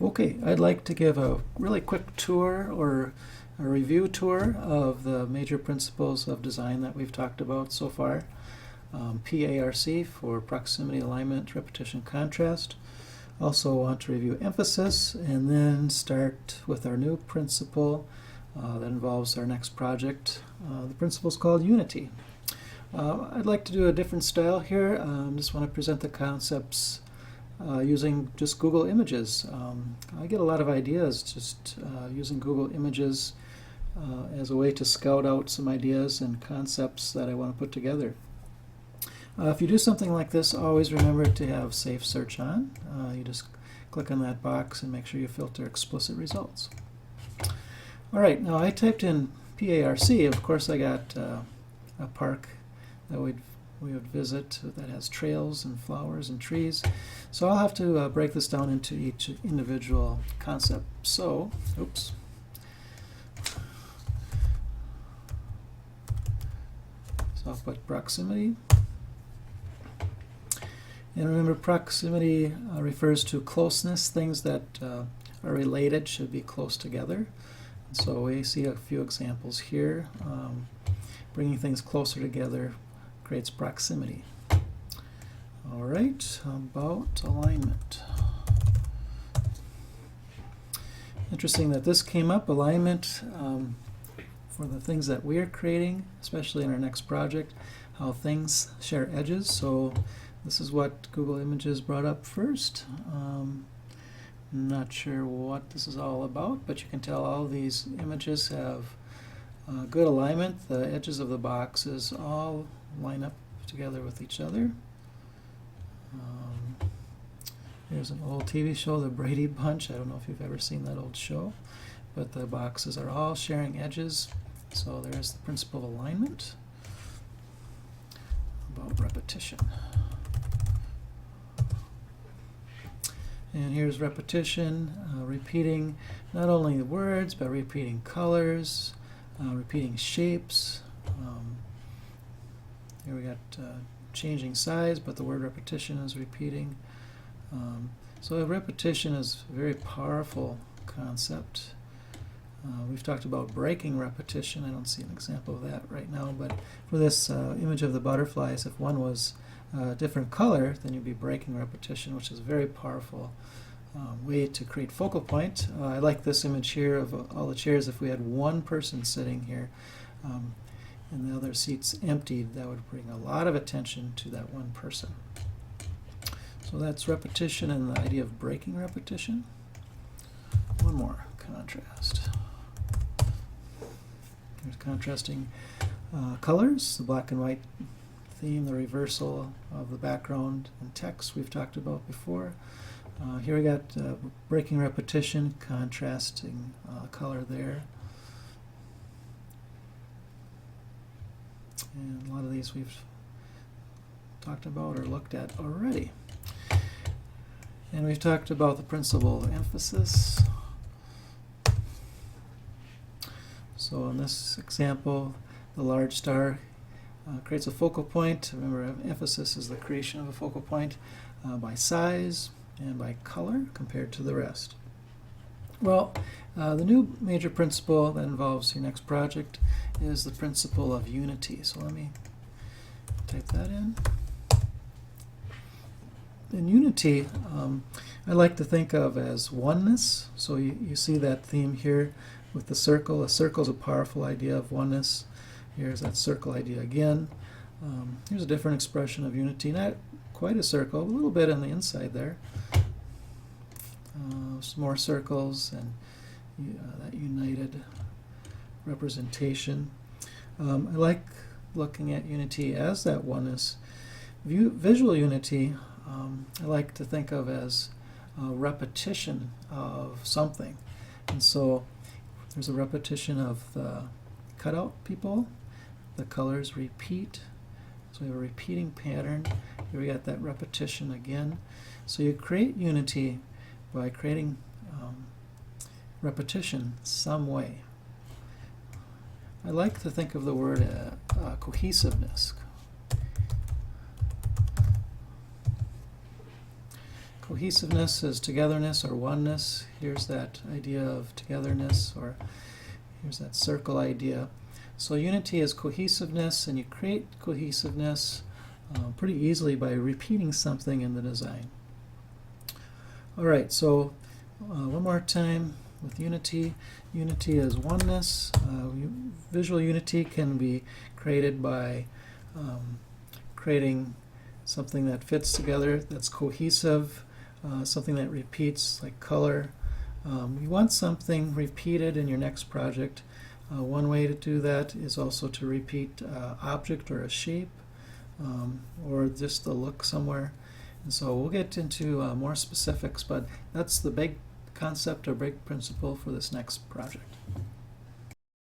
Okay, I'd like to give a really quick tour or a review tour of the major principles of design that we've talked about so far. PARC for proximity, alignment, repetition, contrast. Also want to review emphasis and then start with our new principle that involves our next project. The principle is called unity. I'd like to do a different style here. Just want to present the concepts using just Google Images. I get a lot of ideas just using Google Images as a way to scout out some ideas and concepts that I want to put together. If you do something like this, always remember to have Safe Search on. You just click on that box and make sure you filter explicit results. Alright, now I typed in PARC. Of course I got a park that we would visit that has trails and flowers and trees. So I'll have to break this down into each individual concept. So, oops. So I'll put proximity. And remember, proximity refers to closeness. Things that are related should be close together. So we see a few examples here. Bringing things closer together creates proximity. All right, how about alignment? Interesting that this came up, alignment, for the things that we're creating, especially in our next project, how things share edges. So this is what Google Images brought up first. Not sure what this is all about, but you can tell all these images have good alignment. The edges of the boxes all line up together with each other. Here's an old TV show, The Brady Bunch. I don't know if you've ever seen that old show, but the boxes are all sharing edges. So there's the principle of alignment. About repetition. And here's repetition, repeating not only the words, but repeating colors, repeating shapes. Here we got changing size, but the word repetition is repeating. So repetition is a very powerful concept. We've talked about breaking repetition. I don't see an example of that right now, but for this image of the butterflies, if one was a different color, then you'd be breaking repetition, which is a very powerful way to create focal point. I like this image here of all the chairs. If we had one person sitting here and the other seats emptied, that would bring a lot of attention to that one person. So that's repetition and the idea of breaking repetition. One more, contrast. There's contrasting colors, the black and white theme, the reversal of the background and text we've talked about before. Here we got breaking repetition, contrasting color there. And a lot of these we've talked about or looked at already. And we've talked about the principle of emphasis. So in this example, the large star creates a focal point. Remember, emphasis is the creation of a focal point by size and by color compared to the rest. Well, the new major principle that involves your next project is the principle of unity. So let me type that in. In unity, I like to think of as oneness. So you see that theme here with the circle. A circle is a powerful idea of oneness. Here's that circle idea again. Here's a different expression of unity. Not quite a circle, a little bit on the inside there. Some more circles and that united representation. I like looking at unity as that oneness. Visual unity I like to think of as a repetition of something. And so there's a repetition of the cutout people. The colors repeat. So we have a repeating pattern. Here we got that repetition again. So you create unity by creating repetition some way. I like to think of the word cohesiveness. Cohesiveness is togetherness or oneness. Here's that idea of togetherness, or here's that circle idea. So unity is cohesiveness, and you create cohesiveness pretty easily by repeating something in the design. All right, so one more time with unity. Unity is oneness. Visual unity can be created by creating something that fits together, that's cohesive, something that repeats, like color. You want something repeated in your next project. One way to do that is also to repeat object or a shape, or just a look somewhere. And so we'll get into more specifics, but that's the big concept or big principle for this next project.